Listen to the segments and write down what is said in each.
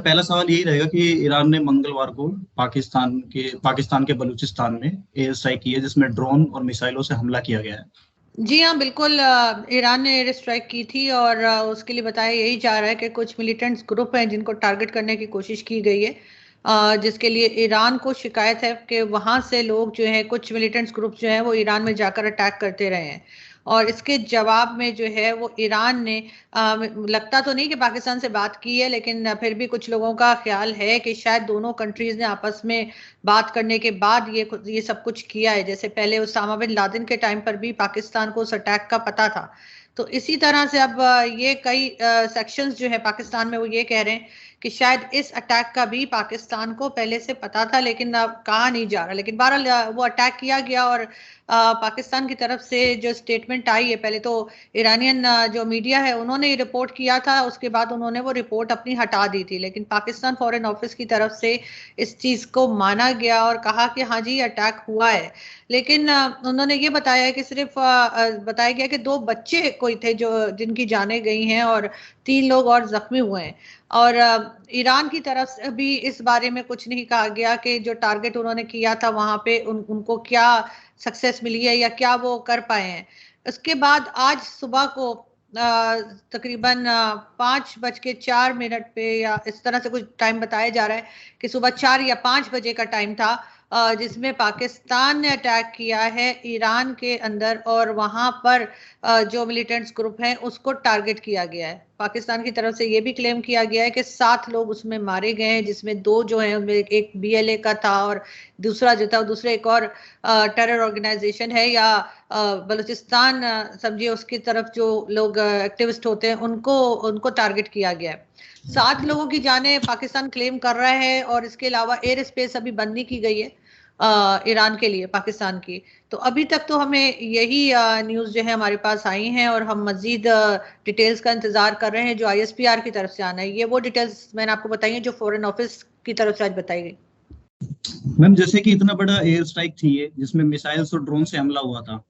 पहला सवाल यही रहेगा कि ईरान ने मंगलवार को पाकिस्तान के बलूचिस्तान में एयर स्ट्राइक की है, जिसमें ड्रोन और मिसाइलों से हमला किया गया है। जी हाँ, बिल्कुल। ईरान ने एयर स्ट्राइक की थी और उसके लिए बताया यही जा रहा है कि कुछ मिलिटेंट्स ग्रुप हैं जिनको टारगेट करने की कोशिश की गई है, जिसके लिए ईरान को शिकायत है कि वहाँ से लोग जो है, कुछ मिलिटेंट्स ग्रुप जो हैं वो ईरान में जाकर अटैक करते रहे हैं। और इसके जवाब में जो है वो ईरान ने लगता तो नहीं कि पाकिस्तान से बात की है, लेकिन फिर भी कुछ लोगों का ख्याल है कि शायद दोनों कंट्रीज ने आपस में बात करने के बाद ये सब कुछ किया है। जैसे पहले उसामा बिन लादेन के टाइम पर भी पाकिस्तान को उस अटैक का पता था। तो इसी तरह से अब ये कई सेक्शंस जो है पाकिस्तान में वो ये कह रहे हैं कि शायद इस अटैक का भी पाकिस्तान को पहले से पता था, लेकिन अब कहा नहीं जा रहा। लेकिन बहरहाल वो अटैक किया गया और पाकिस्तान की तरफ से जो स्टेटमेंट आई है, पहले तो ईरानियन जो मीडिया है उन्होंने ये रिपोर्ट किया था, उसके बाद उन्होंने वो रिपोर्ट अपनी हटा दी थी, लेकिन पाकिस्तान फॉरेन ऑफिस की तरफ से इस चीज को माना गया और कहा कि हाँ जी अटैक हुआ है। लेकिन उन्होंने ये बताया कि सिर्फ बताया गया कि 2 बच्चे कोई थे जो जिनकी जानें गई हैं और 3 लोग और जख्मी हुए हैं। और ईरान की तरफ से भी इस बारे में कुछ नहीं कहा गया कि जो टारगेट उन्होंने किया था वहां पे उनको क्या सक्सेस मिली है या क्या वो कर पाए हैं। उसके बाद आज सुबह को तकरीबन 5:04 पे या इस तरह से कुछ टाइम बताया जा रहा है कि सुबह 4 या 5 बजे का टाइम था, जिसमें पाकिस्तान ने अटैक किया है ईरान के अंदर और वहां पर जो मिलिटेंट्स ग्रुप हैं उसको टारगेट किया गया है। पाकिस्तान की तरफ से ये भी क्लेम किया गया है कि 7 लोग उसमें मारे गए हैं, जिसमें 2 जो हैं उनमें एक बीएलए का था और दूसरा जो था दूसरे एक और टेरर ऑर्गेनाइजेशन है या बलूचिस्तान समझिए उसकी तरफ जो लोग एक्टिविस्ट होते हैं उनको टारगेट किया गया है। 7 लोगों की जानें पाकिस्तान क्लेम कर रहा है और इसके अलावा एयर स्पेस अभी बंद नहीं की गई है ईरान के लिए पाकिस्तान की। तो अभी तक तो हमें यही न्यूज़ जो है हमारे पास आई हैं और हम मजीद डिटेल्स का इंतजार कर रहे हैं जो आईएसपीआर की तरफ से आना है। ये वो डिटेल्स मैंने आपको बताई हैं जो फॉरेन ऑफिस की तरफ से आज बताई गई। मैम, जैसे कि इतना बड़ा एयर स्ट्राइक थी ये, जिसमें मिसाइल्स और ड्रोन से हमला हुआ था,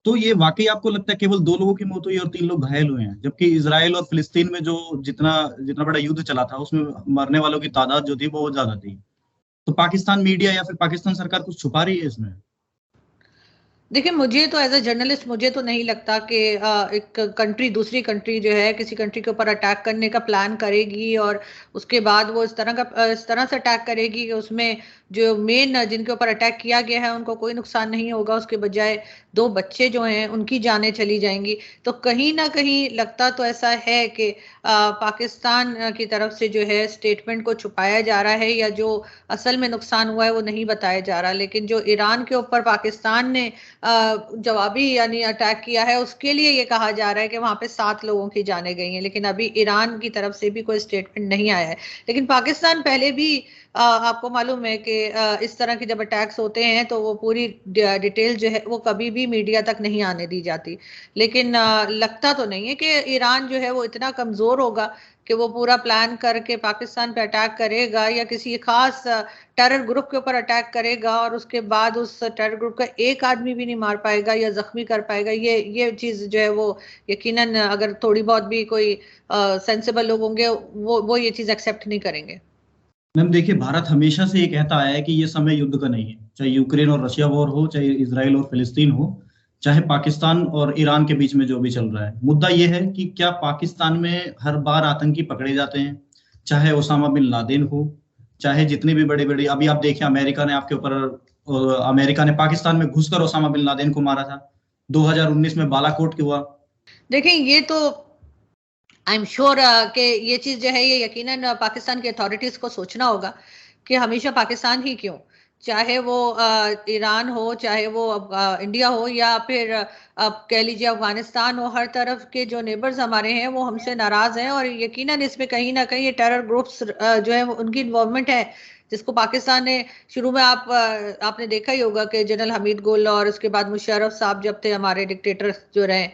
तो ये वाकई आपको लगता है केवल 2 लोगों की मौत हुई और 3 लोग घायल हुए हैं, जबकि इसराइल और फिलिस्तीन में जो जितना जितना बड़ा युद्ध चला था उसमें मरने वालों की तादाद जो थी बहुत ज्यादा थी। तो पाकिस्तान मीडिया या फिर पाकिस्तान सरकार कुछ छुपा रही है इसमें? देखिए, मुझे तो एज ए जर्नलिस्ट मुझे तो नहीं लगता कि एक कंट्री दूसरी कंट्री जो है किसी कंट्री के ऊपर अटैक करने का प्लान करेगी और उसके बाद वो इस तरह से अटैक करेगी कि उसमें जो मेन जिनके ऊपर अटैक किया गया है उनको कोई नुकसान नहीं होगा, उसके बजाय 2 बच्चे जो हैं उनकी जानें चली जाएंगी। तो कहीं ना कहीं लगता तो ऐसा है कि पाकिस्तान की तरफ से जो है स्टेटमेंट को छुपाया जा रहा है या जो असल में नुकसान हुआ है वो नहीं बताया जा रहा। लेकिन जो ईरान के ऊपर पाकिस्तान ने जवाबी यानी अटैक किया है उसके लिए ये कहा जा रहा है कि वहां पे 7 लोगों की जानें गई हैं, लेकिन अभी ईरान की तरफ से भी कोई स्टेटमेंट नहीं आया है। लेकिन पाकिस्तान पहले भी आपको मालूम है कि इस तरह की जब अटैक्स होते हैं तो वो पूरी डिटेल जो है वो कभी भी मीडिया तक नहीं आने दी जाती। लेकिन लगता तो नहीं है कि ईरान जो है वो इतना कमजोर होगा कि वो पूरा प्लान करके पाकिस्तान पे अटैक करेगा या किसी खास टेरर ग्रुप के ऊपर अटैक करेगा और उसके बाद उस टेरर ग्रुप का एक आदमी भी नहीं मार पाएगा या जख्मी कर पाएगा। ये चीज जो है वो यकीनन अगर थोड़ी बहुत भी कोई सेंसिबल लोग होंगे वो ये चीज एक्सेप्ट नहीं करेंगे। मैम देखिए, भारत हमेशा से ये कहता आया है कि ये समय युद्ध का नहीं है, चाहे यूक्रेन और रशिया वॉर हो, चाहे इसराइल और फिलिस्तीन हो, चाहे पाकिस्तान और ईरान के बीच में जो भी चल रहा है। मुद्दा ये है कि क्या पाकिस्तान में हर बार आतंकी पकड़े जाते हैं, चाहे ओसामा बिन लादेन हो, चाहे जितनी भी बड़ी बड़ी, अभी आप देखिए अमेरिका ने पाकिस्तान में घुसकर ओसामा बिन लादेन को मारा था 2019 में बालाकोट के हुआ। देखें, ये तो आई एम श्योर कि ये चीज जो है ये यकीनन पाकिस्तान की अथॉरिटीज को सोचना होगा कि हमेशा पाकिस्तान ही क्यों, चाहे वो ईरान हो, चाहे वो इंडिया हो या फिर अब कह लीजिए अफगानिस्तान हो, हर तरफ के जो नेबर्स हमारे हैं वो हमसे नाराज हैं और यकीनन इसमें कहीं ना कहीं ये टेरर ग्रुप्स जो है उनकी इन्वॉल्वमेंट है, जिसको पाकिस्तान ने शुरू में आपने देखा ही होगा कि जनरल हमीद गुल और उसके बाद मुशर्रफ साहब जब थे हमारे डिक्टेटर जो रहे,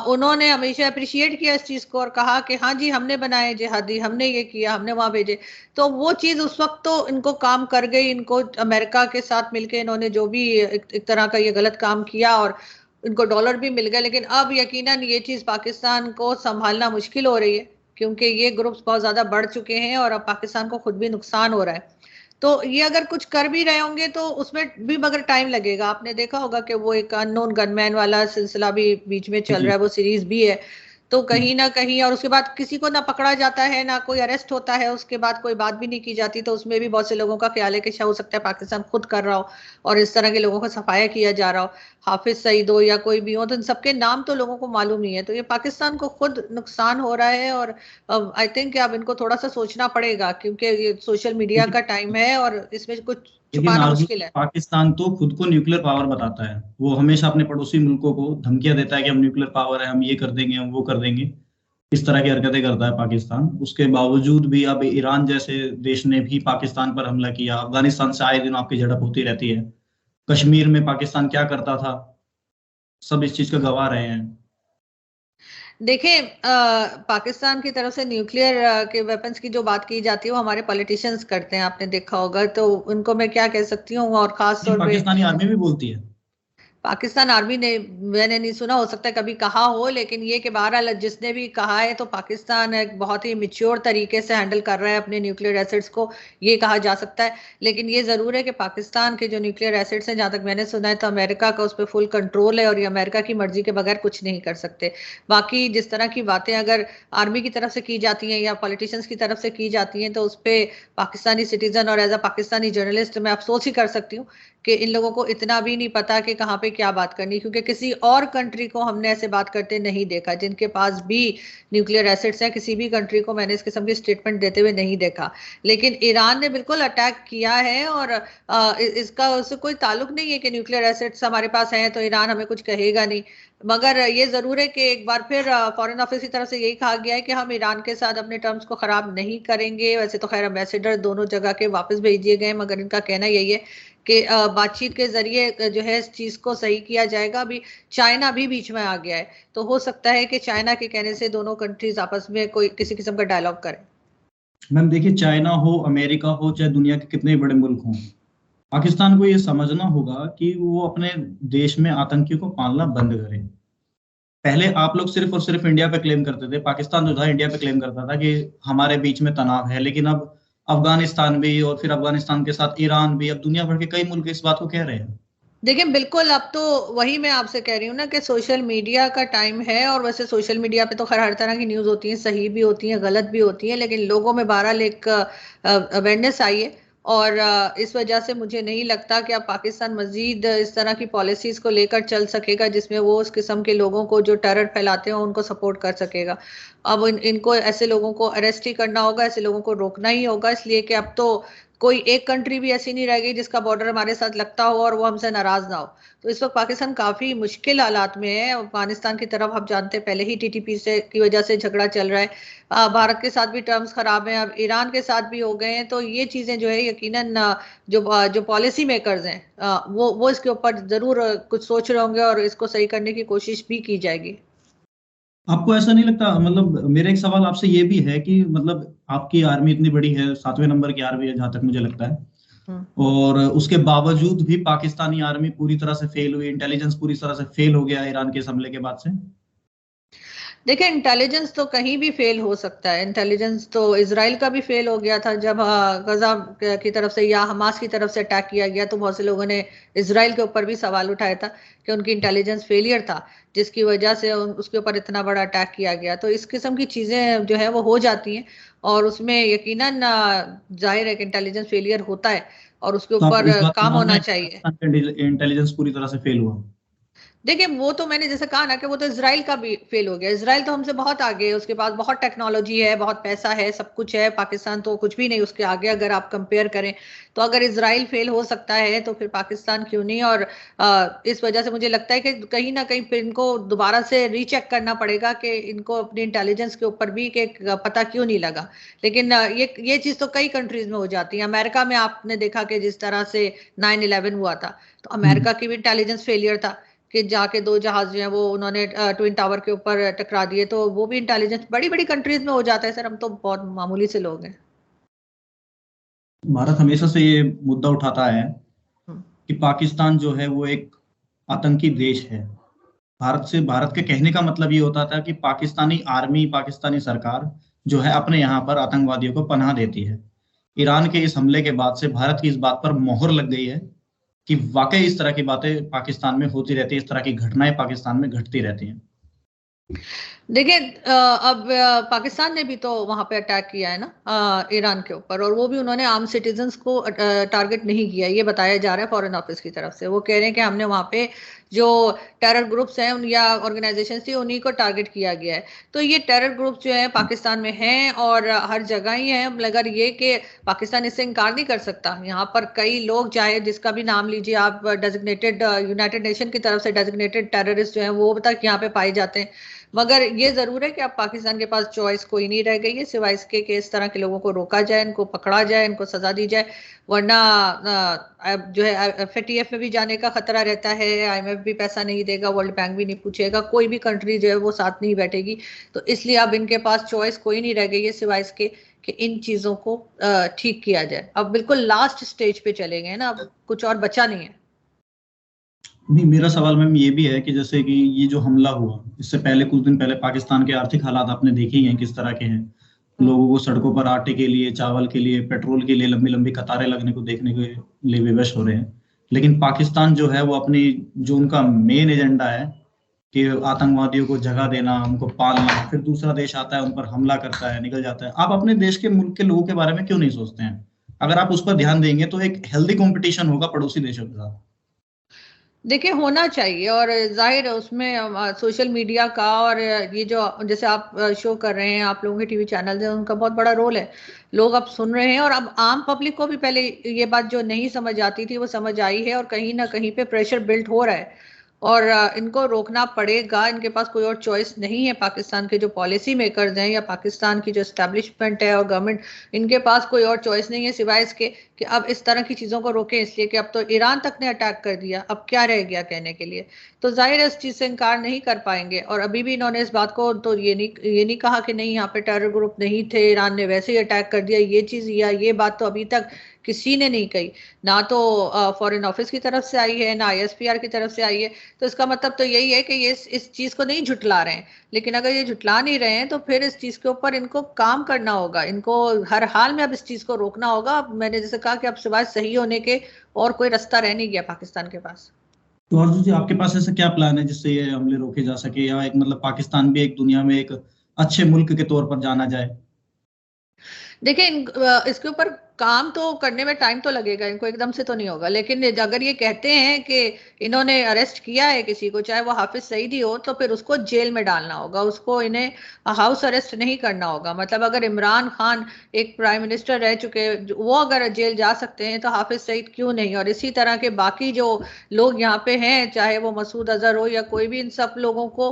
उन्होंने हमेशा अप्रिशिएट किया इस चीज को और कहा कि हाँ जी हमने बनाए जिहादी, हमने ये किया, हमने वहां भेजे। तो वो चीज उस वक्त तो इनको काम कर गई, इनको अमेरिका के साथ मिलके इन्होंने जो भी एक तरह का ये गलत काम किया और इनको डॉलर भी मिल गए। लेकिन अब यकीनन ये चीज पाकिस्तान को संभालना मुश्किल हो रही है क्योंकि ये ग्रुप्स बहुत ज्यादा बढ़ चुके हैं और अब पाकिस्तान को खुद भी नुकसान हो रहा है। तो ये अगर कुछ कर भी रहे होंगे तो उसमें भी मगर टाइम लगेगा। आपने देखा होगा कि वो एक अननोन गनमैन वाला सिलसिला भी बीच में चल जी रहा है, वो सीरीज भी है। तो जी। कहीं ना कहीं, और उसके बाद किसी को ना पकड़ा जाता है ना कोई अरेस्ट होता है, उसके बाद कोई बात भी नहीं की जाती। तो उसमें भी बहुत से लोगों का ख्याल है कि शायद हो सकता है पाकिस्तान खुद कर रहा हो और इस तरह के लोगों का सफाया किया जा रहा हो, हाफिज सईद हो या कोई भी हो, तो इन सबके नाम तो लोगों को मालूम नहीं है। तो ये पाकिस्तान को खुद नुकसान हो रहा है। और आई थिंक अब इनको थोड़ा सा सोचना पड़ेगा, क्योंकि ये सोशल मीडिया लेकिन का टाइम है और इसमें कुछ लेकिन छुपाना आरजू, मुश्किल है। पाकिस्तान तो खुद को न्यूक्लियर पावर बताता है। वो हमेशा अपने पड़ोसी मुल्कों को धमकियां देता है कि हम न्यूक्लियर पावर है, हम ये कर देंगे, हम वो कर देंगे। इस तरह की हरकतें करता है पाकिस्तान। उसके बावजूद भी अब ईरान जैसे देश ने भी पाकिस्तान पर हमला किया। अफगानिस्तान से आए दिन आपकी झड़प होती रहती है। कश्मीर में पाकिस्तान क्या करता था, सब इस चीज का गवाह रहे हैं। देखें, पाकिस्तान की तरफ से न्यूक्लियर के वेपन्स की जो बात की जाती है वो हमारे पॉलिटिशियंस करते हैं, आपने देखा होगा। तो उनको मैं क्या कह सकती हूँ, और खास नहीं, तौर पे पाकिस्तानी आर्मी भी बोलती है। पाकिस्तान आर्मी ने, मैंने नहीं सुना, हो सकता है कभी कहा हो, लेकिन ये कि बहरहाल जिसने भी कहा है तो पाकिस्तान एक बहुत ही मिच्योर तरीके से हैंडल कर रहा है अपने न्यूक्लियर एसिड्स को, ये कहा जा सकता है। लेकिन ये जरूर है कि पाकिस्तान के जो न्यूक्लियर एसिड्स हैं, जहां तक मैंने सुना है तो अमेरिका का उस पर फुल कंट्रोल है और ये अमेरिका की मर्जी के बगैर कुछ नहीं कर सकते। बाकी जिस तरह की बातें अगर आर्मी की तरफ से की जाती हैं या पॉलिटिशियंस की तरफ से की जाती हैं, तो उस पर पाकिस्तानी सिटीजन और एज अ पाकिस्तानी जर्नलिस्ट मैं अफसोस ही कर सकती हूँ कि इन लोगों को इतना भी नहीं पता कि कहाँ पे क्या बात करनी, क्योंकि किसी और कंट्री को हमने ऐसे बात करते नहीं देखा जिनके पास भी न्यूक्लियर एसिड्स हैं। किसी भी कंट्री को मैंने इस किस्म की स्टेटमेंट देते हुए नहीं देखा। लेकिन ईरान ने बिल्कुल अटैक किया है और इसका उससे कोई ताल्लुक नहीं है कि न्यूक्लियर एसिड्स हमारे पास हैं तो ईरान हमें कुछ कहेगा नहीं। मगर ये जरूर है कि एक बार फिर फॉरेन ऑफिस की तरफ से यही कहा गया है कि हम ईरान के साथ अपने टर्म्स को खराब नहीं करेंगे। वैसे तो खैर एम्बेसडर दोनों जगह के वापस भेज दिए गए, मगर इनका कहना यही है कि बातचीत के जरिए जो है इस चीज को सही किया जाएगा। अभी चाइना भी बीच में आ गया है, तो हो सकता है कि चाइना के कहने से दोनों कंट्रीज आपस में कोई किसी किस्म का डायलॉग करें। मैम देखिए, चाइना हो, अमेरिका हो, चाहे दुनिया के कितने बड़े मुल्क हों, पाकिस्तान को ये समझना होगा कि वो अपने देश में आतंकियों को पालना बंद करे। पहले आप लोग सिर्फ और सिर्फ इंडिया पे क्लेम करते थे, पाकिस्तान जो था इंडिया पे क्लेम करता था कि हमारे बीच में तनाव है। लेकिन अब अफगानिस्तान भी, और फिर अफगानिस्तान के साथ ईरान भी, अब दुनिया भर के कई मुल्क इस बात को कह रहे हैं। देखिए बिल्कुल, अब तो वही मैं आपसे कह रही हूँ ना कि सोशल मीडिया का टाइम है। और वैसे सोशल मीडिया पे तो खैर हर तरह की न्यूज़ होती है, सही भी होती है गलत भी होती है, लेकिन लोगों में बहरहाल एक अवेयरनेस आई है। और इस वजह से मुझे नहीं लगता कि अब पाकिस्तान मजीद इस तरह की पॉलिसीज को लेकर चल सकेगा जिसमें वो उस किस्म के लोगों को जो टेरर फैलाते हैं उनको सपोर्ट कर सकेगा। अब इनको ऐसे लोगों को अरेस्ट ही करना होगा, ऐसे लोगों को रोकना ही होगा, इसलिए कि अब तो कोई एक कंट्री भी ऐसी नहीं रह गई जिसका बॉर्डर हमारे साथ लगता हो और वो हमसे नाराज ना हो। तो इस वक्त पाकिस्तान काफी मुश्किल हालात में है। अफगानिस्तान की तरफ आप जानते हैं पहले ही टीटीपी से की वजह से झगड़ा चल रहा है। भारत के साथ भी टर्म्स खराब हैं, अब ईरान के साथ भी हो गए हैं। तो ये चीजें जो है यकीनन जो पॉलिसी मेकर्स हैं वो इसके ऊपर जरूर कुछ सोच रहे होंगे और इसको सही करने की कोशिश भी की जाएगी। आपको ऐसा नहीं लगता, मतलब मेरा एक सवाल आपसे ये भी है कि मतलब आपकी आर्मी इतनी बड़ी है, 7वें नंबर की आर्मी है जहां तक मुझे लगता है, हम्म। और उसके बावजूद भी पाकिस्तानी आर्मी पूरी तरह से फेल हुई, इंटेलिजेंस पूरी तरह से फेल हो गया ईरान के इस हमले के बाद से। देखिए इंटेलिजेंस तो कहीं भी फेल हो सकता है। इंटेलिजेंस तो इसराइल का भी फेल हो गया था जब गजा की तरफ से या हमास की तरफ से अटैक किया गया, तो बहुत से लोगों ने इसराइल के ऊपर भी सवाल उठाया था कि उनकी इंटेलिजेंस फेलियर था जिसकी वजह से उसके ऊपर इतना बड़ा अटैक किया गया। तो इस किस्म की चीजें जो है वो हो जाती हैं और उसमें यकीनन जाहिर है कि इंटेलिजेंस फेलियर होता है और उसके तो आपको ऊपर इस बात को काम मानना होना है कि चाहिए। पाकिस्तान का इंटेलिजेंस पूरी तरह से फेल हुआ? देखिए वो तो मैंने जैसे कहा ना कि वो तो इसराइल का भी फेल हो गया। इसराइल तो हमसे बहुत आगे है, उसके पास बहुत टेक्नोलॉजी है, बहुत पैसा है, सब कुछ है। पाकिस्तान तो कुछ भी नहीं उसके आगे अगर आप कंपेयर करें। तो अगर इसराइल फेल हो सकता है तो फिर पाकिस्तान क्यों नहीं। और इस वजह से मुझे लगता है कि कहीं ना कहीं फिर इनको दोबारा से रीचेक करना पड़ेगा कि इनको अपनी इंटेलिजेंस के ऊपर भी कि पता क्यों नहीं लगा। लेकिन ये चीज तो कई कंट्रीज में हो जाती है। अमेरिका में आपने देखा कि जिस तरह से 9/11 हुआ था, तो हम्म। अमेरिका की भी इंटेलिजेंस फेलियर था कि जाके दो जहाज जो है वो उन्होंने ट्विन टावर के ऊपर टकरा दिए। तो वो भी इंटेलिजेंस बड़ी बड़ी कंट्रीज में हो जाता है सर, हम तो बहुत मामूली से लोग हैं। भारत हमेशा से ये मुद्दा उठाता है हम्म। कि पाकिस्तान जो है वो एक आतंकी देश है। भारत के कहने का मतलब ये होता था कि पाकिस्तानी आर्मी, पाकिस्तानी सरकार जो है अपने यहाँ पर आतंकवादियों को पनाह देती है। ईरान के इस हमले के बाद से भारत की इस बात पर मोहर लग गई है कि वाकई इस तरह की बातें पाकिस्तान में होती रहती है, इस तरह की घटनाएं पाकिस्तान में घटती रहती हैं। देखिए अब पाकिस्तान ने भी तो वहां पे अटैक किया है ना ईरान के ऊपर, और वो भी उन्होंने आम सिटीजन्स को टारगेट नहीं किया, ये बताया जा रहा है फॉरेन ऑफिस की तरफ से। वो कह रहे हैं कि हमने वहां पे जो टेरर ग्रुप्स हैं या ऑर्गेनाइजेशन थी उन्हीं को टारगेट किया गया है। तो ये टेरर ग्रुप जो है पाकिस्तान में हैं और हर जगह ही है, मगर ये कि पाकिस्तान इससे इनकार नहीं कर सकता। यहाँ पर कई लोग, चाहे जिसका भी नाम लीजिए आप, डेजिग्नेटेड यूनाइटेड नेशन की तरफ से डेजिग्नेटेड टेररिस्ट जो है वो तक यहाँ पे पाए जाते हैं। मगर ये जरूर है कि अब पाकिस्तान के पास चॉइस कोई नहीं रह गई है सिवाय इसके कि इस तरह के लोगों को रोका जाए, इनको पकड़ा जाए, इनको सजा दी जाए। वरना जो है FATF में भी जाने का खतरा रहता है, IMF भी पैसा नहीं देगा, वर्ल्ड बैंक भी नहीं पूछेगा, कोई भी कंट्री जो है वो साथ नहीं बैठेगी। तो इसलिए अब इनके पास चॉइस कोई नहीं रह गई है सिवाय इसके कि इन चीजों को ठीक किया जाए। अब बिल्कुल लास्ट स्टेज पे चले गए ना, अब कुछ और बचा नहीं है। नहीं, मेरा सवाल मैम ये भी है कि जैसे कि ये जो हमला हुआ, इससे पहले कुछ दिन पहले पाकिस्तान के आर्थिक हालात आपने देखे ही हैं किस तरह के हैं। लोगों को सड़कों पर आटे के लिए, चावल के लिए, पेट्रोल के लिए लंबी लंबी कतारें लगने को देखने के लिए विवश हो रहे हैं। लेकिन पाकिस्तान जो है वो अपनी, जो उनका मेन एजेंडा है कि आतंकवादियों को जगह देना, उनको पालना, फिर दूसरा देश आता है उन पर हमला करता है, निकल जाता है। आप अपने देश के, मुल्क के लोगों के बारे में क्यों नहीं सोचते हैं? अगर आप उस पर ध्यान देंगे तो एक हेल्दी कंपटीशन होगा पड़ोसी देशों के साथ। देखिए होना चाहिए, और जाहिर है उसमें सोशल मीडिया का और ये जो जैसे आप शो कर रहे हैं, आप लोगों के टीवी चैनल है, उनका बहुत बड़ा रोल है। लोग अब सुन रहे हैं, और अब आम पब्लिक को भी पहले ये बात जो नहीं समझ आती थी वो समझ आई है, और कहीं ना कहीं पे प्रेशर बिल्ड हो रहा है। और इनको रोकना पड़ेगा, इनके पास कोई और चॉइस नहीं है। पाकिस्तान के जो पॉलिसी मेकर्स हैं या पाकिस्तान की जो एस्टेब्लिशमेंट है और गवर्नमेंट, इनके पास कोई और चॉइस नहीं है सिवाय इसके कि अब इस तरह की चीजों को रोकें। इसलिए कि अब तो ईरान तक ने अटैक कर दिया, अब क्या रह गया कहने के लिए? तो जाहिर है इस चीज से इनकार नहीं कर पाएंगे। और अभी भी इन्होंने इस बात को तो ये नहीं कहा कि नहीं यहाँ पे टेरर ग्रुप नहीं थे, ईरान ने वैसे ही अटैक कर दिया, ये चीज या ये बात तो अभी तक किसी ने नहीं कही। ना तो फॉरेन ऑफिस की तरफ से आई है, ना ISPR की तरफ से आई है। तो इसका मतलब तो यही है कि ये इस चीज को नहीं झुटला रहे हैं। लेकिन अगर ये झुटला नहीं रहे हैं तो फिर इस चीज के ऊपर इनको काम करना होगा, इनको हर हाल में अब इस चीज को रोकना होगा। अब मैंने जैसे कहा कि अब सिवाय सही होने के और कोई रास्ता रह नहीं गया पाकिस्तान के पास। तो अर्जुन जी, आपके पास ऐसा क्या प्लान है जिससे ये हमले रोके जा सके, या एक मतलब पाकिस्तान भी एक दुनिया में एक अच्छे मुल्क के तौर पर जाना जाए? देखिए इसके ऊपर काम तो करने में टाइम तो लगेगा, इनको एकदम से तो नहीं होगा। लेकिन अगर ये कहते हैं कि इन्होंने अरेस्ट किया है किसी को, चाहे वो हाफिज सईदी हो, तो फिर उसको जेल में डालना होगा, उसको इन्हें हाउस अरेस्ट नहीं करना होगा। मतलब अगर इमरान खान एक प्राइम मिनिस्टर रह चुके, वो अगर जेल जा सकते हैं तो हाफिज सईद क्यों नहीं? और इसी तरह के बाकी जो लोग यहाँ पे हैं, चाहे वो मसूद अजहर हो या कोई भी, इन सब लोगों को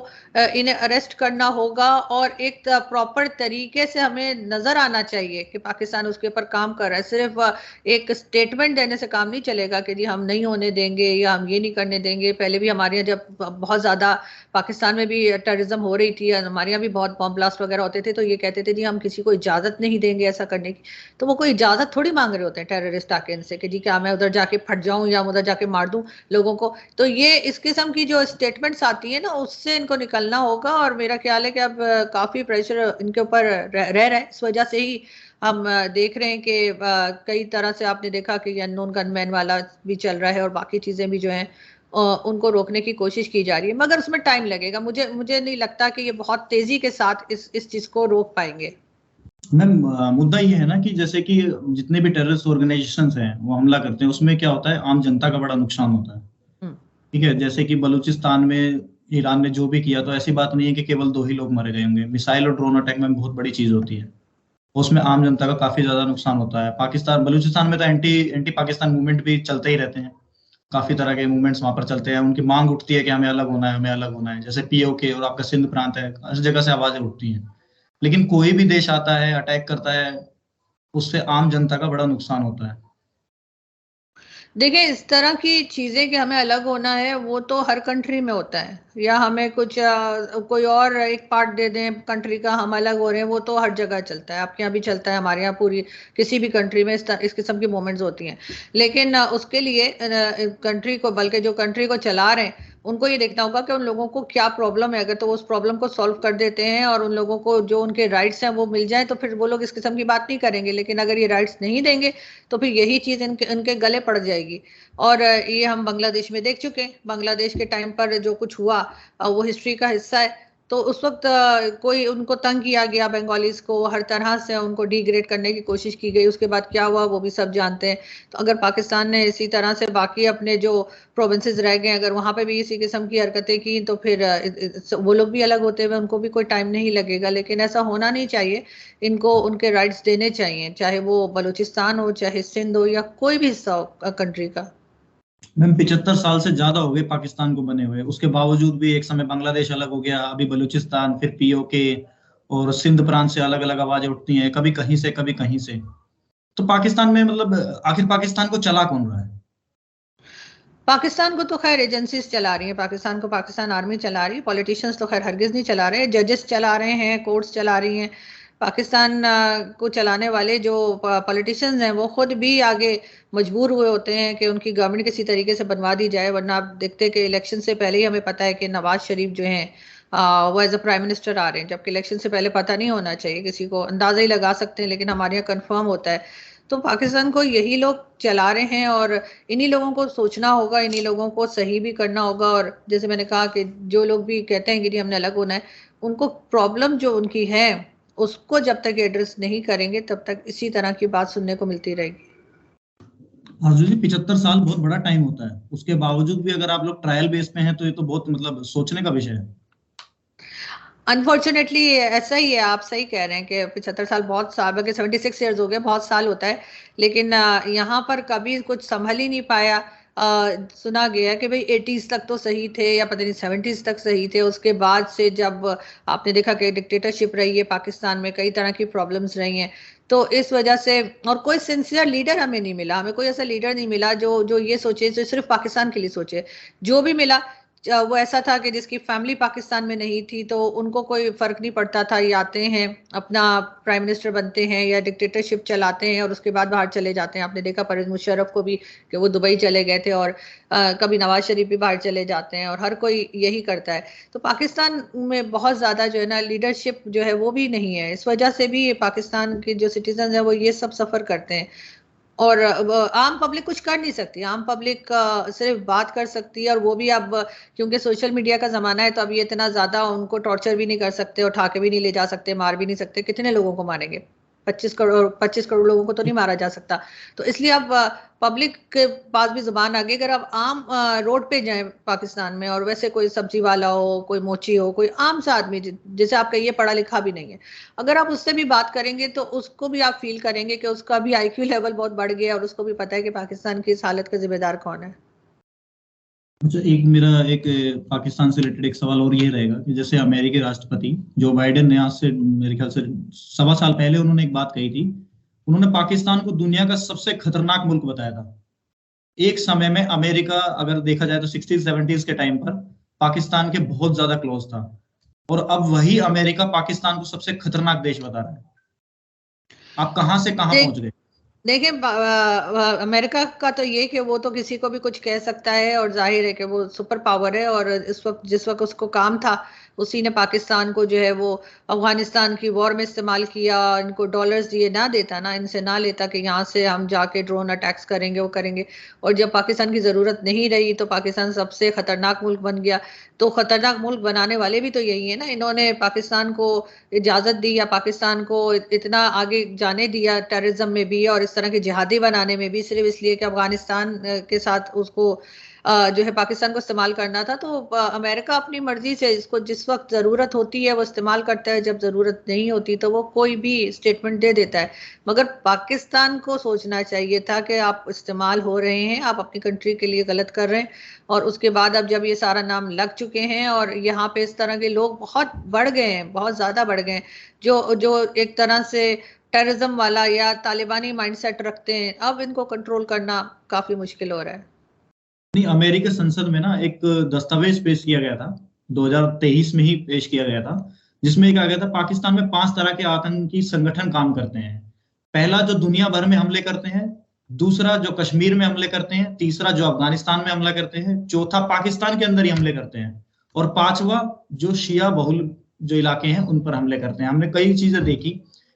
इन्हें अरेस्ट करना होगा। और एक प्रॉपर तरीके से हमें नजर आना चाहिए कि पाकिस्तान उसके ऊपर काम कर रहा है। सिर्फ एक स्टेटमेंट देने से काम नहीं चलेगा कि जी हम नहीं होने देंगे या हम ये नहीं करने देंगे। पहले भी हमारे यहाँ जब बहुत ज्यादा पाकिस्तान में भी टेररिज्म हो रही थी, हमारे यहाँ भी बहुत बॉम्ब ब्लास्ट वगैरह होते थे, तो ये कहते थे जी हम किसी को इजाजत नहीं देंगे ऐसा करने की। तो वो कोई इजाजत थोड़ी मांग रहे होते हैं टेररिस्ट आके इनसे कि जी क्या मैं उधर जाके फट जाऊं या उधर जाके मार दूं लोगों को। तो ये इस किस्म की जो स्टेटमेंट्स आती है ना, उससे इनको निकलना होगा। और मेरा ख्याल है कि अब काफी प्रेशर इनके ऊपर रह रहा है। इस वजह से ही हम देख रहे हैं कि कई तरह से आपने देखा कि अननोन गनमैन वाला भी चल रहा है, और बाकी चीजें भी जो हैं उनको रोकने की कोशिश की जा रही है। मगर उसमें टाइम लगेगा। मुझे मुझे नहीं लगता कि ये बहुत तेजी के साथ इस चीज को रोक पाएंगे। मैम, मुद्दा ये है ना कि जैसे कि जितने भी टेररिस्ट ऑर्गेनाइजेशंस हैं वो हमला करते हैं, उसमें क्या होता है, आम जनता का बड़ा नुकसान होता है। ठीक है, जैसे कि बलूचिस्तान में ईरान ने जो भी किया, तो ऐसी बात नहीं है कि केवल 2 ही लोग मारे गए होंगे। मिसाइल और ड्रोन अटैक में बहुत बड़ी चीज होती है, उसमें आम जनता का काफी ज्यादा नुकसान होता है। पाकिस्तान, बलूचिस्तान में तो एंटी एंटी पाकिस्तान मूवमेंट भी चलते ही रहते हैं, काफी तरह के मूवमेंट्स वहां पर चलते हैं। उनकी मांग उठती है कि हमें अलग होना है, हमें अलग होना है। जैसे POK और आपका सिंध प्रांत है, हर जगह से आवाजें उठती हैं। लेकिन कोई भी देश आता है, अटैक करता है, उससे आम जनता का बड़ा नुकसान होता है। देखिए इस तरह की चीजें कि हमें अलग होना है, वो तो हर कंट्री में होता है। या हमें कुछ कोई और एक पार्ट दे दें कंट्री का, हम अलग हो रहे हैं, वो तो हर जगह चलता है। आपके यहाँ भी चलता है, हमारे यहाँ पूरी किसी भी कंट्री में इस किस्म की मूवमेंट्स होती हैं। लेकिन उसके लिए कंट्री को, बल्कि जो कंट्री को चला रहे हैं उनको ये देखना होगा कि उन लोगों को क्या प्रॉब्लम है, अगर तो वो उस प्रॉब्लम को सॉल्व कर देते हैं और उन लोगों को जो उनके राइट्स हैं वो मिल जाए तो फिर वो लोग इस किस्म की बात नहीं करेंगे। लेकिन अगर ये राइट्स नहीं देंगे तो फिर यही चीज इनके गले पड़ जाएगी। और ये हम बांग्लादेश में देख चुके हैं। बांग्लादेश के टाइम पर जो कुछ हुआ वो हिस्ट्री का हिस्सा है। तो उस वक्त कोई उनको तंग किया गया, बंगालीज को हर तरह से उनको डिग्रेड करने की कोशिश की गई। उसके बाद क्या हुआ वो भी सब जानते हैं। तो अगर पाकिस्तान ने इसी तरह से बाकी अपने जो प्रोविंसेस रह गए अगर वहां पे भी इसी किस्म की हरकतें की तो फिर वो लोग भी अलग होते हुए उनको भी कोई टाइम नहीं लगेगा। लेकिन ऐसा होना नहीं चाहिए। इनको उनके राइट्स देने चाहिए, चाहे वो बलूचिस्तान हो, चाहे सिंध हो, या कोई भी हिस्सा हो कंट्री का। मैम 75 साल से ज्यादा हो गए पाकिस्तान को बने हुए, उसके बावजूद भी एक समय बांग्लादेश अलग हो गया, अभी बलूचिस्तान, फिर पीओके और सिंध प्रांत से अलग अलग आवाजें उठती हैं, कभी कहीं से कभी कहीं से। तो पाकिस्तान में मतलब आखिर पाकिस्तान को चला कौन रहा है? पाकिस्तान को तो खैर एजेंसीज चला रही है, पाकिस्तान को पाकिस्तान आर्मी चला रही है। पॉलिटिशियंस तो खैर हरगिज नहीं चला रहे, जजेस चला रहे हैं, कोर्ट्स चला रही हैं। पाकिस्तान को चलाने वाले जो पॉलिटिशियंस हैं वो खुद भी आगे मजबूर हुए होते हैं कि उनकी गवर्नमेंट किसी तरीके से बनवा दी जाए। वरना आप देखते हैं कि इलेक्शन से पहले ही हमें पता है कि नवाज शरीफ जो हैं वो एज अ प्राइम मिनिस्टर आ रहे हैं, जबकि इलेक्शन से पहले पता नहीं होना चाहिए, किसी को अंदाजा ही लगा सकते हैं, लेकिन हमारे यहाँ कंफर्म होता है। तो पाकिस्तान को यही लोग चला रहे हैं और इन्हीं लोगों को सोचना होगा, इन्हीं लोगों को सही भी करना होगा। और जैसे मैंने कहा कि जो लोग भी कहते हैं कि जी हमने अलग होना है, उनको प्रॉब्लम जो उनकी है उसको जब तक एड्रेस नहीं करेंगे तब तक इसी तरह की बात सुनने को मिलती रहेगी। अर्जुन जी 75 साल बहुत बड़ा टाइम होता है, उसके बावजूद भी अगर आप लोग ट्रायल बेस पे हैं तो ये तो बहुत मतलब सोचने का विषय है। अनफॉर्चुनेटली ऐसा ही है, आप सही कह रहे हैं कि 75 साल बहुत साल, बल्कि 76 ईयर्स हो गए, बहुत साल होता है। लेकिन यहाँ पर कभी कुछ संभल ही नहीं पाया। सुना गया कि भाई 80s तक तो सही थे या पता नहीं 70s तक सही थे, उसके बाद से जब आपने देखा कि डिक्टेटरशिप रही है पाकिस्तान में, कई तरह की प्रॉब्लम्स रही हैं। तो इस वजह से और कोई सिंसियर लीडर हमें नहीं मिला, हमें कोई ऐसा लीडर नहीं मिला जो जो ये सोचे, जो सिर्फ पाकिस्तान के लिए सोचे। जो भी मिला वो ऐसा था कि जिसकी फैमिली पाकिस्तान में नहीं थी तो उनको कोई फर्क नहीं पड़ता था, ये आते हैं अपना प्राइम मिनिस्टर बनते हैं या डिक्टेटरशिप चलाते हैं और उसके बाद बाहर चले जाते हैं। आपने देखा परवेज मुशर्रफ को भी कि वो दुबई चले गए थे, और कभी नवाज शरीफ भी बाहर चले जाते हैं, और हर कोई यही करता है। तो पाकिस्तान में बहुत ज्यादा जो है ना लीडरशिप जो है वो भी नहीं है। इस वजह से भी पाकिस्तान के जो सिटीजन है वो ये सब सफर करते हैं। और आम पब्लिक कुछ कर नहीं सकती, आम पब्लिक सिर्फ बात कर सकती है। और वो भी अब क्योंकि सोशल मीडिया का जमाना है तो अब ये इतना ज्यादा उनको टॉर्चर भी नहीं कर सकते, उठा के भी नहीं ले जा सकते, मार भी नहीं सकते। कितने लोगों को मारेंगे? 25 करोड़ लोगों को तो नहीं मारा जा सकता। तो इसलिए अब पब्लिक के पास भी जुबान आ गई। अगर आप आम रोड पे जाएं पाकिस्तान में, और वैसे कोई सब्जी वाला हो, कोई मोची हो, कोई आम सा आदमी जैसे आप कहिए पढ़ा लिखा भी नहीं है, अगर आप उससे भी बात करेंगे तो उसको भी आप फील करेंगे कि उसका भी आईक्यू लेवल बहुत बढ़ गया और उसको भी पता है कि पाकिस्तान की इस हालत का जिम्मेदार कौन है। अच्छा, एक मेरा एक पाकिस्तान से रिलेटेड एक सवाल और ये रहेगा कि जैसे अमेरिकी राष्ट्रपति जो बाइडेन ने आज से मेरे ख्याल से 1.25 साल पहले उन्होंने एक बात कही थी। उन्होंने पाकिस्तान को दुनिया का सबसे खतरनाक मुल्क बताया था। एक समय में अमेरिका अगर देखा जाए तो 60s 70s के टाइम पर पाकिस्तान के बहुत ज्यादा क्लोज था, और अब वही अमेरिका पाकिस्तान को सबसे खतरनाक देश बता रहा है। आप कहां से कहां पहुंच गए? देखिए अमेरिका का तो ये कि वो तो किसी को भी कुछ कह सकता है, और जाहिर है कि वो सुपर पावर है। और इस वक्त जिस वक्त उसको काम था उसी ने पाकिस्तान को जो है वो अफगानिस्तान की वॉर में इस्तेमाल किया। इनको डॉलर्स दिए, ना देता ना इनसे ना लेता कि यहाँ से हम जाके ड्रोन अटैक्स करेंगे, वो करेंगे। और जब पाकिस्तान की जरूरत नहीं रही तो पाकिस्तान सबसे खतरनाक मुल्क बन गया। तो खतरनाक मुल्क बनाने वाले भी तो यही है ना, इन्होंने पाकिस्तान को इजाजत दी या पाकिस्तान को इतना आगे जाने दिया टेररिज्म में भी और इस तरह के जिहादी बनाने में भी, सिर्फ इसलिए कि अफगानिस्तान के साथ उसको जो है पाकिस्तान को इस्तेमाल करना था। तो अमेरिका अपनी मर्जी से इसको जिस वक्त जरूरत होती है वो इस्तेमाल करता है, जब जरूरत नहीं होती तो वो कोई भी स्टेटमेंट दे देता है। मगर पाकिस्तान को सोचना चाहिए था कि आप इस्तेमाल हो रहे हैं, आप अपनी कंट्री के लिए गलत कर रहे हैं। और उसके बाद अब जब ये सारा नाम लग चुके हैं और यहाँ पे इस तरह के लोग बहुत बढ़ गए हैं, बहुत ज्यादा बढ़ गए हैं, जो जो एक तरह से टेररिज्म वाला या तालिबानी माइंडसेट रखते हैं, अब इनको कंट्रोल करना काफी मुश्किल हो रहा है। नहीं, अमेरिकी संसद में ना एक दस्तावेज पेश किया गया था, 2023 में ही पेश किया गया था, जिसमें कहा गया था पाकिस्तान में 5 तरह के आतंकी संगठन काम करते हैं। पहला जो दुनिया भर में हमले करते हैं, दूसरा जो कश्मीर में हमले करते हैं, तीसरा जो अफगानिस्तान में हमला करते हैं, चौथा पाकिस्तान के अंदर ही हमले करते हैं, और पांचवा जो शिया बहुल जो इलाके हैं उन पर हमले करते हैं। हमने कई चीजें देखी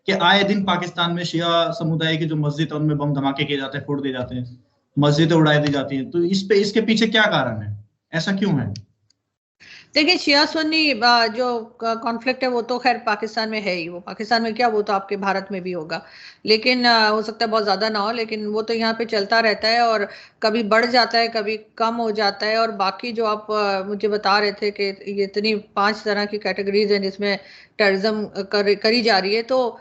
कि आए दिन पाकिस्तान में शिया समुदाय की जो मस्जिद है उनमें बम धमाके किए जाते हैं, फोड़ दिए जाते हैं, मस्जिदें उड़ाई दी जाती हैं। तो इसके पीछे क्या कारण है, ऐसा क्यों है? देखिए, शिया सुन्नी जो कॉन्फ्लिक्ट है वो तो खैर पाकिस्तान में है ही, वो पाकिस्तान में क्या, वो तो आपके भारत में भी होगा, लेकिन हो सकता है बहुत ज्यादा ना हो, लेकिन वो तो यहाँ पे चलता रहता है और कभी बढ़ जाता है कभी कम हो जाता है। और बाकी जो आप मुझे बता रहे थे कि ये इतनी 5 तरह की कैटेगरीज हैं जिसमें टेररिज्म करी जा रही है, तो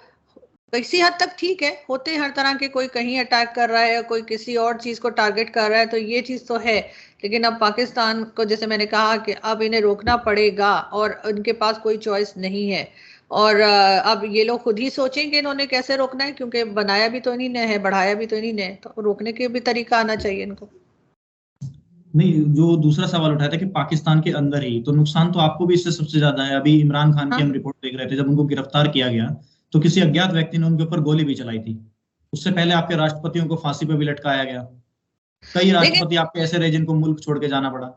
किसी हद तक ठीक है, होते हैं हर तरह के, कोई कहीं अटैक कर रहा है, कोई किसी और चीज को टारगेट कर रहा है, तो ये चीज तो है। लेकिन अब पाकिस्तान को, जैसे मैंने कहा कि अब इन्हें रोकना पड़ेगा और उनके पास कोई चॉइस नहीं है। और अब ये लोग खुद ही सोचें कि इन्होंने कैसे रोकना है, क्योंकि बनाया भी तो इन्हीं ने है, बढ़ाया भी तो इन्हीं ने, तो रोकने के भी तरीका आना चाहिए इनको। नहीं, जो दूसरा सवाल उठाया था कि पाकिस्तान के अंदर ही, तो नुकसान तो आपको भी इससे सबसे ज्यादा है। अभी इमरान खान की हाँ, हम रिपोर्ट देख रहे थे, जब उनको गिरफ्तार किया गया तो किसी अज्ञात व्यक्ति ने उनके ऊपर गोली भी चलाई थी। उससे पहले आपके राष्ट्रपतियों को फांसी पे भी लटकाया गया। कई लेकिन राष्ट्रपति आपके ऐसे रहे जिनको मुल्क छोड़ के जाना पड़ा।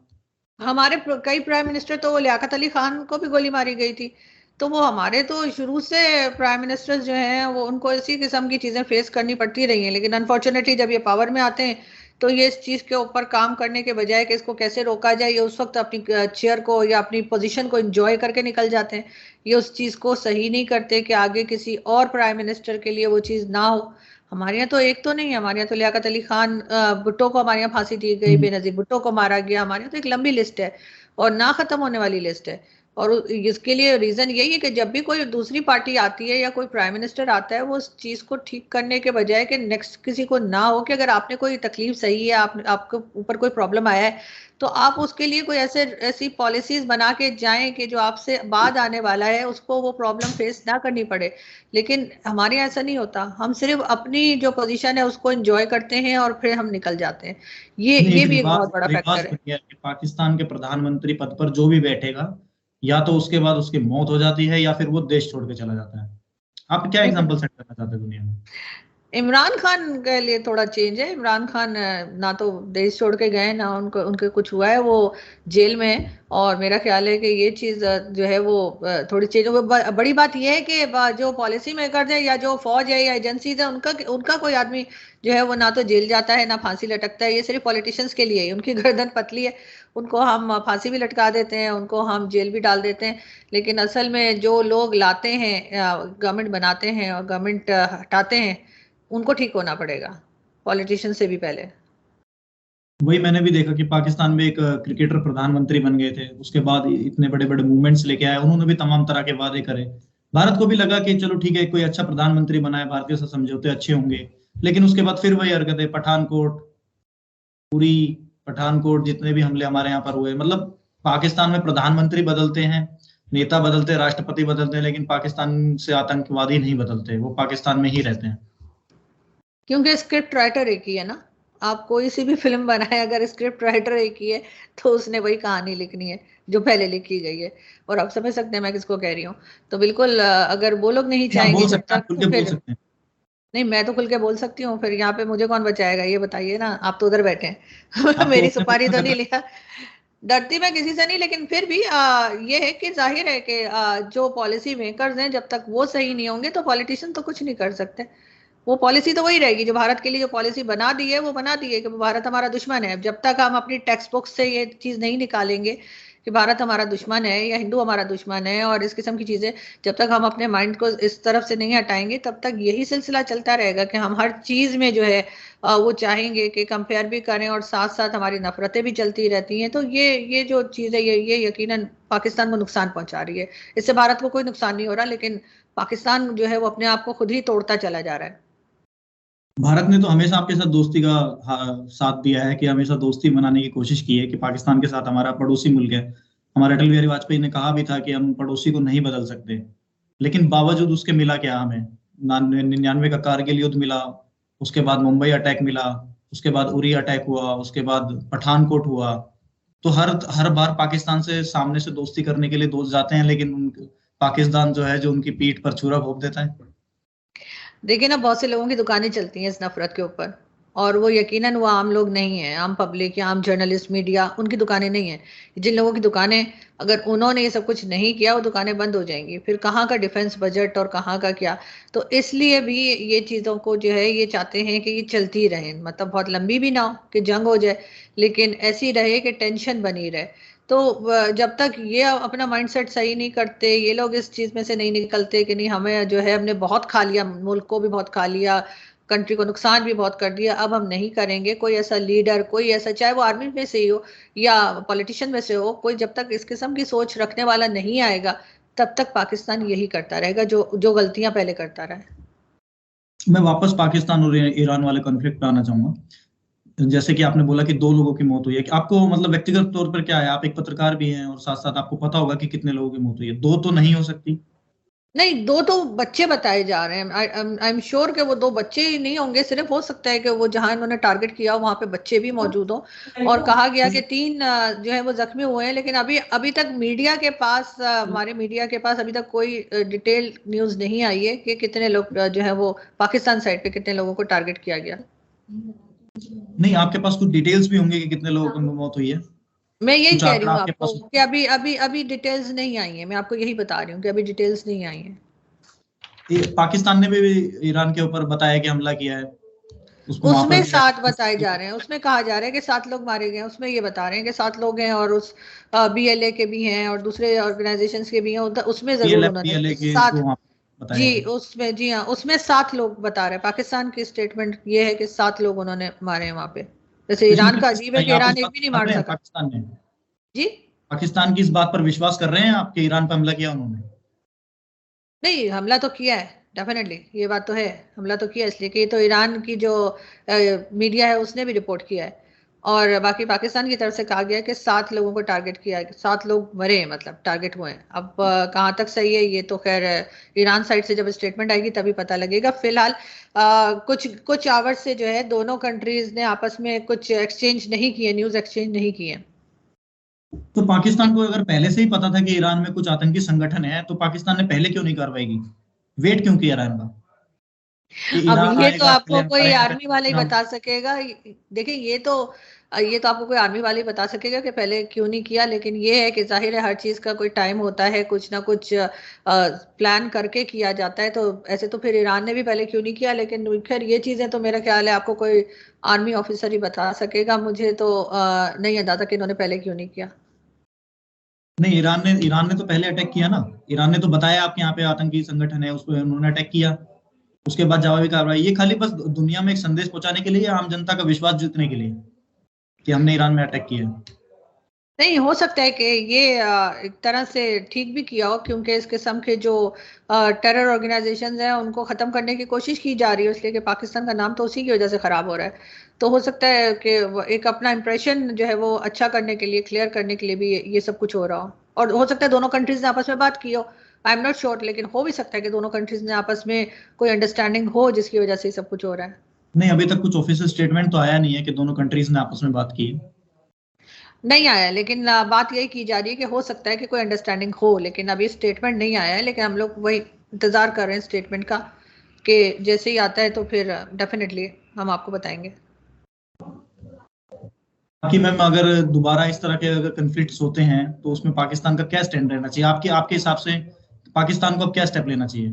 हमारे कई प्राइम मिनिस्टर, तो लियाकत अली खान को भी गोली मारी गई थी, तो वो हमारे तो शुरू से प्राइम मिनिस्टर्स जो हैं वो, उनको इसी किस्म की चीजें फेस करनी पड़ती रही हैं। लेकिन अनफॉर्चुनेटली जब ये पावर में आते हैं तो ये इस चीज के ऊपर काम करने के बजाय कि इसको कैसे रोका जाए, ये उस वक्त अपनी चेयर को या अपनी पोजीशन को एंजॉय करके निकल जाते हैं। ये उस चीज को सही नहीं करते कि आगे किसी और प्राइम मिनिस्टर के लिए वो चीज ना हो। हमारे यहाँ तो एक तो नहीं है, हमारे यहाँ तो लियाकत अली खान, भुट्टो को हमारे यहाँ फांसी दी गई, हम्म। बेनजीर भुट्टो को मारा गया, हमारे यहाँ तो एक लंबी लिस्ट है और ना खत्म होने वाली लिस्ट है। और इसके लिए रीजन यही है कि जब भी कोई दूसरी पार्टी आती है या कोई प्राइम मिनिस्टर आता है, वो उस चीज को ठीक करने के बजाय कि नेक्स्ट किसी को ना हो, कि अगर आपने कोई तकलीफ सही है, आपके ऊपर कोई प्रॉब्लम आया है, तो आप उसके लिए कोई ऐसी पॉलिसीज बना के जाएं कि जो आपसे बाद आने वाला है उसको वो प्रॉब्लम फेस ना करनी पड़े। लेकिन हमारे यहाँ ऐसा नहीं होता, हम सिर्फ अपनी जो पोजीशन है उसको एंजॉय करते हैं और फिर हम निकल जाते हैं। नहीं, ये एक भी एक रिवाज बहुत बड़ा रिवाज फैक्टर बन है। गया है कि पाकिस्तान के प्रधानमंत्री पद पर जो भी बैठेगा, या तो उसके बाद उसकी मौत हो जाती है या फिर वो देश छोड़ के चला जाता है। आप क्या एग्जांपल सेट करना चाहते हैं दुनिया में? इमरान खान के लिए थोड़ा चेंज है। इमरान खान ना तो देश छोड़ के गए, ना उनको उनके कुछ हुआ है, वो जेल में है। और मेरा ख्याल है कि ये चीज जो है वो थोड़ी चेंज। बड़ी बात ये है कि जो पॉलिसी मेकर्स है या जो फौज है या एजेंसीज है, उनका उनका कोई आदमी जो है वो ना तो जेल जाता है ना फांसी लटकता है। ये सिर्फ पॉलिटिशियंस के लिए है, उनकी गर्दन पतली है, उनको हम फांसी भी लटका देते हैं, उनको हम जेल भी डाल देते हैं। लेकिन असल में जो लोग लाते हैं, गवर्नमेंट बनाते हैं और गवर्नमेंट हटाते हैं, उनको ठीक होना पड़ेगा, पॉलिटिशियन से भी पहले। वही मैंने भी देखा कि पाकिस्तान में एक क्रिकेटर प्रधानमंत्री बन गए थे, उसके बाद इतने बड़े बड़े मूवमेंट्स लेके आए, उन्होंने भी तमाम तरह के वादे करे। भारत को भी लगा कि चलो ठीक है, कोई अच्छा प्रधानमंत्री बनाए, भारतीयों से समझौते अच्छे होंगे। लेकिन उसके बाद फिर वही हरकतें, पठानकोट, पूरी पठानकोट, जितने भी हमले हमारे यहाँ पर हुए, मतलब पाकिस्तान में प्रधानमंत्री बदलते हैं, नेता बदलते हैं, राष्ट्रपति बदलते हैं, लेकिन पाकिस्तान से आतंकवादी नहीं बदलते, वो पाकिस्तान में ही रहते हैं। क्योंकि स्क्रिप्ट राइटर एक ही है ना। आप कोई सी भी फिल्म बनाए, अगर स्क्रिप्ट राइटर एक ही है तो उसने वही कहानी लिखनी है जो पहले लिखी गई है। और आप समझ सकते हैं मैं किसको कह रही हूँ। तो बिल्कुल अगर वो लोग नहीं आप चाहेंगे बोल जब सकते हैं, आप तक, खुल तो के बोल फिर सकते हैं। नहीं, मैं तो खुल के बोल सकती हूँ, फिर यहाँ पे मुझे कौन बचाएगा ये बताइए ना। आप तो उधर बैठे हैं आप तो मेरी अपने सुपारी मुल्क तो में नहीं खतरा। लिया। डरती मैं किसी से नहीं, लेकिन फिर भी ये है कि जाहिर है कि जो पॉलिसी मेकर्स हैं, जब तक वो सही नहीं होंगे तो पॉलिटिशियन तो कुछ नहीं कर सकते। वो पॉलिसी तो वही रहेगी जो भारत के लिए जो पॉलिसी बना दी है, वो बना दी है कि भारत हमारा दुश्मन है। जब तक हम अपनी टेक्स्ट बुक से ये चीज नहीं निकालेंगे कि भारत हमारा दुश्मन है या हिंदू हमारा दुश्मन है और इस किस्म की चीजें, जब तक हम अपने माइंड को इस तरफ से नहीं हटाएंगे, तब तक यही सिलसिला चलता रहेगा कि हम हर चीज में जो है वो चाहेंगे कि कंपेयर भी करें और साथ साथ हमारी नफरतें भी चलती रहती हैं। तो ये जो चीज है, ये यकीनन पाकिस्तान को नुकसान पहुंचा रही है। इससे भारत को कोई नुकसान नहीं हो रहा, लेकिन पाकिस्तान जो है वो अपने आप को खुद ही तोड़ता चला जा रहा है। भारत ने तो हमेशा आपके साथ दोस्ती का साथ दिया है, कि हमेशा दोस्ती बनाने की कोशिश की है, कि पाकिस्तान के साथ हमारा पड़ोसी मुल्क है। हमारे अटल बिहारी वाजपेयी ने कहा भी था कि हम पड़ोसी को नहीं बदल सकते। लेकिन बावजूद उसके मिला क्या हमें? 99 का कारगिल युद्ध मिला, उसके बाद मुंबई अटैक मिला, उसके बाद उरी अटैक हुआ, उसके बाद पठानकोट हुआ। तो हर हर बार पाकिस्तान से सामने से दोस्ती करने के लिए दोस्त जाते हैं, लेकिन पाकिस्तान जो है, जो उनकी पीठ पर छुरा घोंप देता है। देखिए ना, बहुत से लोगों की दुकानें चलती हैं इस नफरत के ऊपर। और वो यकीनन वो आम लोग नहीं है, आम पब्लिक या आम जर्नलिस्ट मीडिया, उनकी दुकानें नहीं है। जिन लोगों की दुकानें, अगर उन्होंने ये सब कुछ नहीं किया वो दुकानें बंद हो जाएंगी, फिर कहाँ का डिफेंस बजट और कहाँ का क्या। तो इसलिए भी ये चीज़ों को जो है ये चाहते हैं कि ये चलती रहे, मतलब बहुत लंबी भी ना हो कि जंग हो जाए, लेकिन ऐसी रहे कि टेंशन बनी रहे। तो जब तक ये अपना माइंडसेट सही नहीं करते, ये लोग इस चीज में से नहीं निकलते कि नहीं हमें जो है हमने बहुत खा लिया, मुल्क को भी बहुत खा लिया, कंट्री को नुकसान भी बहुत कर दिया, अब हम नहीं करेंगे, कोई ऐसा लीडर, कोई ऐसा, चाहे वो आर्मी में से ही हो या पॉलिटिशियन में से हो, कोई जब तक इस किस्म की सोच रखने वाला नहीं आएगा तब तक पाकिस्तान यही करता रहेगा जो जो गलतियां पहले करता रहा है। मैं वापस पाकिस्तान और ईरान वाले कॉन्फ्लिक्ट पे आना चाहूंगा। जैसे कि आपने बोला कि 2 लोगों की मौत हुई है, आपको मतलब व्यक्तिगत तौर पर क्या है, आप एक पत्रकार भी हैं और साथ साथ आपको पता होगा कि कितने लोगों की मौत हुई है। 2 तो नहीं हो सकती। नहीं, 2 तो बच्चे बताए जा रहे हैं। आई एम श्योर कि वो 2 बच्चे ही नहीं होंगे, सिर्फ हो सकता है कि वो जहां इन्होंने टारगेट किया वहां पे बच्चे भी मौजूद हो। और कहा गया कि 3 जो है वो जख्मी हुए हैं, लेकिन अभी अभी तक मीडिया के पास, हमारे मीडिया के पास अभी तक कोई डिटेल न्यूज नहीं आई है कि कितने लोग जो है वो पाकिस्तान साइड पे कितने लोगों को टारगेट किया गया। नहीं, आपके पास कुछ डिटेल्स भी होंगे कि कितने लोगों की मौत हुई है। मैं यही कुछ कह रही आंकड़ा हूँ आपके आपको पास? कि अभी अभी अभी डिटेल्स नहीं आई है, मैं आपको यही बता रही हूँ कि अभी डिटेल्स नहीं आई है। पाकिस्तान ने भी ईरान के ऊपर बताया कि हमला किया है, उसको वहां उसमें पर 7 बताए जा रहे हैं, उसमें कहा जा रहा है कि 7 लोग मारे गए हैं, उसमें ये बता रहे हैं कि 7 लोग हैं और उस BLA के भी हैं और दूसरे ऑर्गेनाइजेशंस के भी हैं, उसमें जरूर पीएलएफ उन्होंने पीएलए के को 7। वहां बताया जी, गया। उसमें, जी हाँ, उसमें 7 लोग बता रहे हैं। पाकिस्तान की स्टेटमेंट ये है कि 7 लोग उन्होंने मारे हैं वहां पे। जैसे इसमें ईरान का किस अजीब है कि आप इस ईरान एक बात भी को नहीं मान मार रहे हैं सका। पाकिस्तान ने? जी, पाकिस्तान की इस बात पर विश्वास कर रहे हैं आपके ईरान पर हमला किया उन्होंने? नहीं, हमला तो किया है डेफिनेटली, ये बात तो है, हमला तो किया, इसलिए कि तो ईरान की जो मीडिया है उसने भी रिपोर्ट किया है। और बाकी पाकिस्तान की तरफ से कहा गया है कि 7 लोगों को टारगेट किया है, 7 लोग मरे हैं, मतलब टारगेट हुए हैं। अब कहाँ तक सही है ये तो खैर ईरान साइड से जब स्टेटमेंट आएगी तभी पता लगेगा। फिलहाल कुछ कुछ आवर्स से जो है दोनों कंट्रीज ने आपस में कुछ एक्सचेंज नहीं किए, न्यूज एक्सचेंज नहीं किए। तो पाकिस्तान को अगर पहले से ही पता था कि ईरान में कुछ आतंकी संगठन है, तो पाकिस्तान ने पहले क्यों नहीं कार्रवाई की? वेट क्यों किया ईरान का कि अब ईरान ये तो आएगा पहले आपको हम कोई करेंगे आर्मी वाला ही फिर हम? बता सकेगा। देखिए, ये तो आपको कोई आर्मी वाला ही बता सकेगा कि पहले क्यों नहीं किया, लेकिन ये है कि जाहिर है हर चीज का कोई टाइम होता है, कुछ ना कुछ प्लान करके किया जाता है। तो ऐसे तो फिर ईरान ने भी पहले क्यों नहीं किया, लेकिन खैर ये चीजें तो मेरा ख्याल है आपको कोई आर्मी ऑफिसर ही बता सकेगा। मुझे तो नहीं अंदाजा कि इन्होंने पहले क्यों नहीं किया। नहीं, ईरान ने तो पहले अटैक किया ना। ईरान ने तो बताया आपके यहाँ पे आतंकी संगठन है, उस पर उन्होंने अटैक किया। उसके बाद जवाबी कार्रवाई। ये खाली बस दुनिया में एक संदेश पहुंचाने के लिए, आम जनता का विश्वास जीतने के लिए कि हमने ईरान में अटैक किया। नहीं, हो सकता है कि ये एक तरह से ठीक भी किया हो, क्योंकि इस किस्म के जो टेरर ऑर्गेनाइजेशंस हैं उनको खत्म करने की कोशिश की जा रही है, इसलिए कि पाकिस्तान का नाम तो उसी की वजह से खराब हो रहा है। तो हो सकता है कि एक अपना इंप्रेशन जो है वो अच्छा करने के लिए, क्लियर करने के लिए भी ये सब कुछ हो रहा हो। और हो सकता है दोनों कंट्रीज ने आपस में बात की हो, आई एम नॉट श्योर, लेकिन हो भी सकता है कि दोनों कंट्रीज ने आपस में कोई अंडरस्टैंडिंग हो जिसकी वजह से ये सब कुछ हो रहा है। नहीं, अभी तक कुछ ऑफिशियल स्टेटमेंट तो आया नहीं है कि दोनों कंट्रीज ने आपस में बात की। नहीं आया, लेकिन बात यही की जा रही है कि हो सकता है कि कोई अंडरस्टैंडिंग हो, लेकिन अभी स्टेटमेंट नहीं आया है। लेकिन हम लोग वही इंतजार कर रहे हैं स्टेटमेंट का, कि जैसे ही आता है तो फिर डेफिनेटली हम आपको बताएंगे। बाकी मैम, अगर दोबारा इस तरह के अगर कन्फ्लिक्ट्स होते हैं तो उसमें पाकिस्तान का क्या स्टैंड रहना चाहिए आपके आपके हिसाब से? पाकिस्तान को अब क्या स्टेप लेना चाहिए?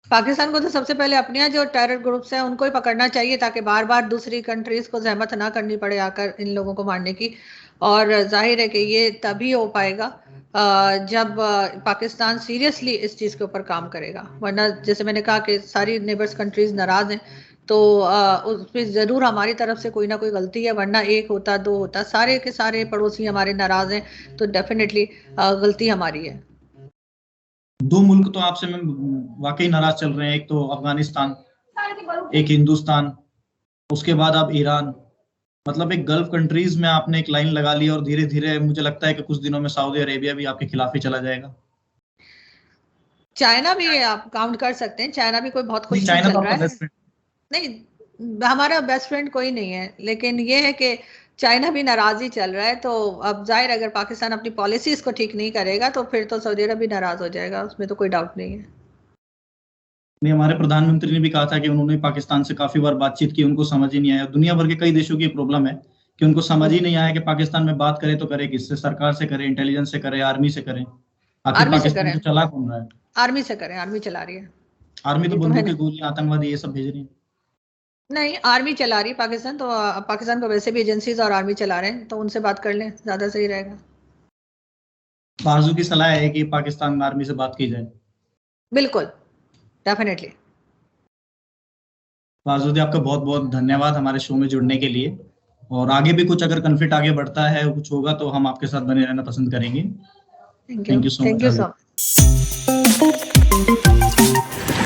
पाकिस्तान को तो सबसे पहले अपने यहाँ जो टेरर ग्रुप्स हैं उनको ही पकड़ना चाहिए, ताकि बार बार दूसरी कंट्रीज को जहमत ना करनी पड़े आकर इन लोगों को मारने की। और जाहिर है कि ये तभी हो पाएगा जब पाकिस्तान सीरियसली इस चीज़ के ऊपर काम करेगा। वरना जैसे मैंने कहा कि सारी नेबर्स कंट्रीज नाराज हैं, तो उस पर ज़रूर हमारी तरफ से कोई ना कोई गलती है, वरना एक होता, 2 होता, सारे के सारे पड़ोसी हमारे नाराज हैं, तो डेफिनेटली गलती हमारी है। 2 मुल्क तो आपसे मैम वाकई नाराज चल रहे हैं, एक तो अफगानिस्तान, एक हिंदुस्तान, उसके बाद अब ईरान। मतलब एक गल्फ कंट्रीज में आपने एक लाइन लगा ली और धीरे धीरे मुझे लगता है कि कुछ दिनों में सऊदी अरेबिया भी आपके खिलाफ ही चला जाएगा। चाइना भी आप काउंट कर सकते हैं, चाइना भी कोई बहुत नहीं, खुश नहीं चाइना चल तो रहा आपका है। Best friend. नहीं, हमारा बेस्ट फ्रेंड कोई नहीं है, लेकिन ये है कि चाइना भी नाराज ही चल रहा है। तो अब जाहिर अगर पाकिस्तान अपनी पॉलिसीज को ठीक नहीं करेगा तो फिर तो सऊदी अरब भी नाराज हो जाएगा, उसमें तो कोई डाउट नहीं है। नहीं, हमारे प्रधानमंत्री ने भी कहा था कि उन्होंने पाकिस्तान से काफी बार बातचीत की, उनको समझ ही नहीं आया। दुनिया भर के कई देशों की प्रॉब्लम है कि उनको समझ ही नहीं आया कि पाकिस्तान में बात करे तो करे किससे, सरकार से करे, इंटेलिजेंस से करे, आर्मी से करे। आखिर आर्मी से पाकिस्तान करें, को चला कौन रहा है? आर्मी से करें, आर्मी चला रही है। आर्मी तो ये तो है बंदूकें, नहीं, गोलियां, आतंकवादी ये सब भेज रही है। नहीं आर्मी चला रही है पाकिस्तान, तो पाकिस्तान को वैसे भी एजेंसीज और आर्मी चला रहे हैं, तो उनसे बात कर लें, ज्यादा सही रहेगा। बाजू की सलाह है कि पाकिस्तान आर्मी से बात की जाए। बिल्कुल, डेफिनेटली। बाजूदी, आपका बहुत बहुत धन्यवाद हमारे शो में जुड़ने के लिए। और आगे भी कुछ अगर कन्फ्लिक्ट आगे बढ़ता है, कुछ होगा, तो हम आपके साथ बने रहना पसंद करेंगे। Thank you, thank you so thank much you Aditya. So much.